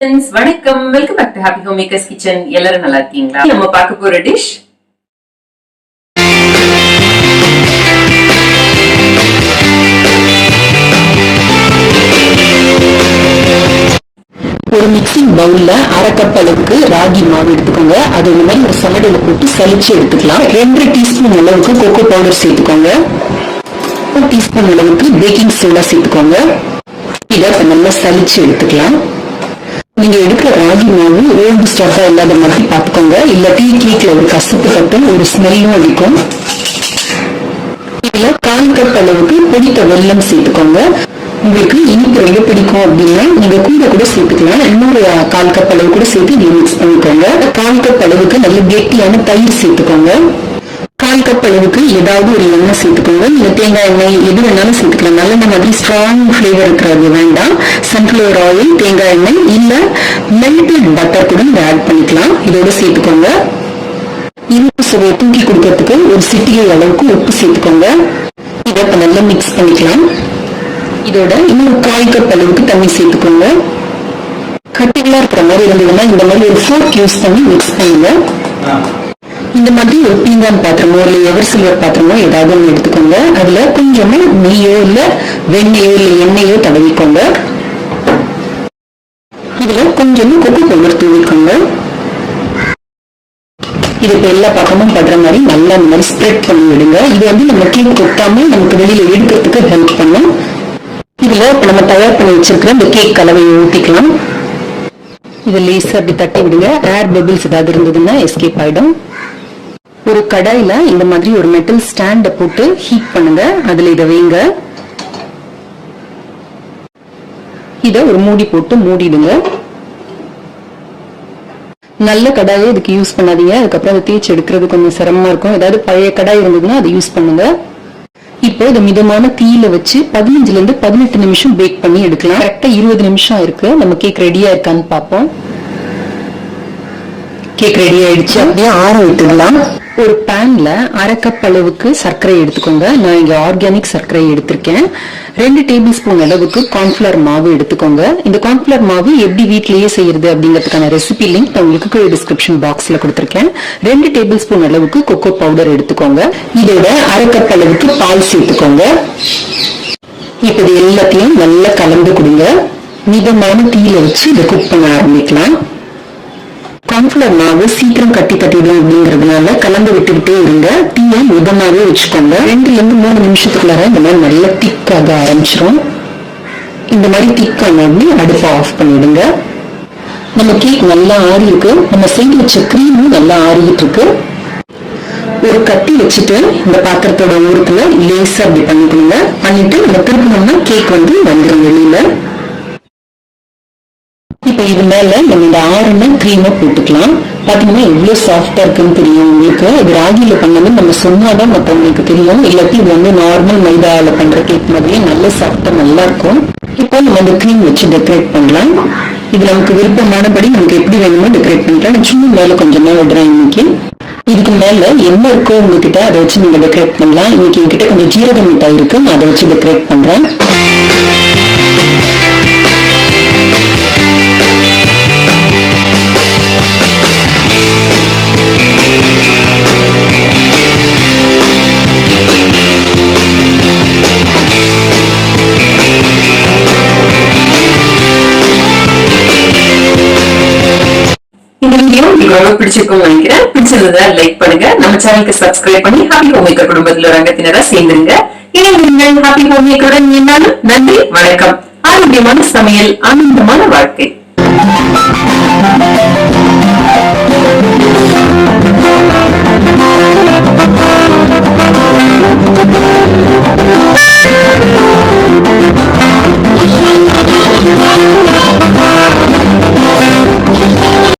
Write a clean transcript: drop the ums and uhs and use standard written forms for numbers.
வணக்கம், welcome back to happy home makers kitchen. எல்லாரும் நல்லா இருக்கீங்களா? நம்ம பார்க்க போற டிஷ் ஒரு மிக்சிங் பவுல்ல அரை கப் அளவுக்கு ராகி மாவு எடுத்துக்கோங்க. அது இந்த மாதிரி ஒரு சமடையில போட்டு சலிச்சு எடுத்துக்கலாம். 2 டீஸ்பூன் அளவுக்கு கோகோ பவுடர் சேர்த்துக்கோங்க. 1 டீஸ்பூன் அளவுக்கு பேக்கிங் சோடா சேர்த்துக்கோங்க. இதை நல்லா சலிச்சு எடுத்துக்கலாம். நீங்க எடுக்கிற ராகி மாவு ஓல்டு ஸ்டாக்கா இல்லாத மாதிரி பார்த்துக்கோங்க. இல்லாட்டி கேக்ல ஒரு கசப்பு தட்டும் ஒரு ஸ்மெல்லும் அடிக்கும். இதுல 1/4 கப் அளவுக்கு பொடித்த வெல்லம் சேர்த்துக்கோங்க. உங்களுக்கு இனிப்பு ரொம்ப பிடிக்கும் அப்படின்னா நீங்க கூட சேர்த்துக்கலாம். இன்னொரு 1/4 கப் அளவு கூட சேர்த்து நீங்க மிக்ஸ் பண்ணிக்கோங்க. 1/4 கப் அளவுக்கு நல்ல கெட்டியான தயிர் சேர்த்துக்கோங்க. 1/4 கப் அளவுக்கு ஏதாவது ஒரு எண்ணெய் சேர்த்துக்கோங்க. இல்ல தேங்காய் எண்ணெய் எது வேணாலும் சேர்த்துக்கலாம். நல்லெண்ணெய் மாதிரி ஸ்ட்ராங் ஃபிளேவர் இருக்கிறது வேண்டாம். சன்ஃபிளவர் ஆயில், தேங்காய் எண்ணெய் இல்ல மெல்டட் பட்டர் கூட நீங்க ஆட் பண்ணிக்கலாம். இதோட சேர்த்துக்கோங்க. இனிப்பு சுவையை தூக்கி கொடுக்கறதுக்கு ஒரு சிட்டிகை அளவுக்கு உப்பு சேர்த்துக்கோங்க. இதை நல்லா மிக்ஸ் பண்ணிக்கலாம். இதோட இன்னும் 1/4 கப் அளவுக்கு தண்ணி சேர்த்துக்கோங்க. கட்டிகளா இருக்கிற மாதிரி இருந்ததுன்னா இந்த மாதிரி ஒரு ஃபோர்க் யூஸ் பண்ணி மிக்ஸ் பண்ணுங்க. இந்த மாதிரி ஒரு பீங்கான் பாத்திரமோ இல்ல எவர் சில்வர் பாத்திரமோ ஏதாவது ஒன்று எடுத்துக்கோங்க. அதுல கொஞ்சமா நெய்யோ இல்ல வெண்ணெயோ இல்ல எண்ணெயோ தடவிக்கோங்க. இதுல கொஞ்சமா கொக்கோ பவுடர் தூவிக்கோங்க. இது இப்ப எல்லா பக்கமும் படுற மாதிரி நல்லா இந்த மாதிரி ஸ்ப்ரெட் பண்ணி விடுங்க. இது நம்ம கேக் கொட்டாம நமக்கு வெளியில எடுக்கிறதுக்கு ஹெல்ப் பண்ணும். இதுல இப்ப நம்ம தயார் பண்ணி வச்சிருக்கிற இந்த கேக் கலவையை ஊற்றிக்கலாம். இதை லேசா அப்படி தட்டி விடுங்க. ஏர் பபிள்ஸ் ஏதாவது இருந்ததுன்னா எஸ்கேப் ஆயிடும். ஒரு கடாயில இந்த மாதிரி ஒரு மெட்டல் ஸ்டாண்ட போட்டு ஹீட் பண்ணுங்க. அதுல இதை வைங்க. இத ஒரு மூடி போட்டு மூடிடுங்க. நல்ல கடாயை இதுக்கு யூஸ் பண்ணாதீங்க. அதுக்கப்புறம் அதை தேய்ச்சி எடுக்கிறது கொஞ்சம் சிரமமா இருக்கும். ஏதாவது பழைய கடாய் இருந்ததுன்னா அதை யூஸ் பண்ணுங்க. இப்போ இதை மிதமான தீயில வச்சு 15 to 18 நிமிஷம் பேக் பண்ணி எடுக்கலாம். கரெக்டா 20 நிமிஷம் இருக்கு. நம்ம கேக் ரெடியா இருக்கான்னு பார்ப்போம். கேக் ரெடி ஆயிடுச்சு. அப்படியே ஆற விட்டுடலாம். ஒரு பேன்ல அரை கப் அளவுக்கு சர்க்கரை எடுத்துக்கோங்க. நான் இங்க ஆர்கானிக் சர்க்கரை எடுத்திருக்கேன். 2 டேபிள் ஸ்பூன் அளவுக்கு கார்ன்ஃபிளவர் மாவு எடுத்துக்கோங்க. இந்த கார்ன்ஃபிளவர் மாவு எப்படி வீட்லயே செய்யறது அப்படிங்கிறதுக்கான ரெசிபி லிங்க் நான் உங்களுக்கு டிஸ்கிரிப்ஷன் பாக்ஸ்ல கொடுத்திருக்கேன். 2 டேபிள் ஸ்பூன் அளவுக்கு கொக்கோ பவுடர் எடுத்துக்கோங்க. இதோட அரை கப் அளவுக்கு பால் சேர்த்துக்கோங்க. இப்ப இது எல்லாத்தையும் நல்லா கலந்து கொடுங்க. மிதமான தீயில வச்சு இதை குக் பண்ண ஆரம்பிக்கலாம். கார்ன்ஃபிளவர் மாவு சீக்கிரம் கட்டிடும் அப்படிங்கறதுனால கலந்து விட்டுக்கிட்டே இருங்க. தீயை மிதமாவே வச்சுக்கோங்க. 2 to 3 நிமிஷத்துக்குள்ளார இந்த மாதிரி நல்லா திக்காக ஆரம்பிச்சிடும். இந்த மாதிரி திக்கான அடுப்பை ஆஃப் பண்ணிடுங்க. நம்ம கேக் நல்லா ஆறி இருக்கு. நம்ம செஞ்சு வச்ச கிரீமும் நல்லா ஆறிட்டு இருக்கு. ஒரு கட்டி வச்சுட்டு இந்த பாத்திரத்தோட ஓரத்துல லேசா அப்படி பண்ணிக்கணுங்க. பண்ணிட்டு நம்ம திருப்பணும்னா கேக் வந்துடும் வெளியில. இப்ப இது மேல நம்ம இந்த ஆறுன கிரீமை போட்டுக்கலாம். பாத்தீங்கன்னா எவ்வளவு சாஃப்டா இருக்குன்னு தெரியும் உங்களுக்கு. இது ராகில பண்ணது நம்ம சொன்னாதான் மற்றவங்களுக்கு தெரியும். இல்லாட்டி இது நார்மல் மைதால பண்ற கேக் மாதிரியே நல்ல சாஃப்டா நல்லா இருக்கும். இப்போ நம்ம இந்த கிரீம் வச்சு டெக்கரேட் பண்ணலாம். இது நமக்கு விருப்பமானபடி நமக்கு எப்படி வேணுமோ டெக்கரேட் பண்ணிக்கலாம். சும்மா மேல கொஞ்சமா விடுறேன் இன்னைக்கு. இதுக்கு மேல என்ன இருக்கோ உங்ககிட்ட அதை வச்சு நீங்க டெக்கரேட் பண்ணலாம். இன்னைக்கு என்கிட்ட கொஞ்சம் ஜீரக மிட்டாய் இருக்கு, அதை வச்சு டெக்கரேட் பண்றேன். இந்த வீடியோ உங்களுக்கு ரொம்ப பிடிச்சிருக்கும் நினைக்கிறேன். பிடிச்சிருந்ததா லைக் பண்ணுங்க. நம்ம சேனலுக்கு சப்ஸ்கிரைப் பண்ணி ஹாப்பி ஹோம் மேக்கர் குடும்பத்தில் ஒரு அங்கத்தினரா சேர்ந்துருங்க. இணைந்திருங்கள் ஹாப்பி ஹோம் மேக்கருடன். நன்றி, வணக்கம். ஆரோக்கியமான சமையல், ஆனந்தமான வாழ்க்கை.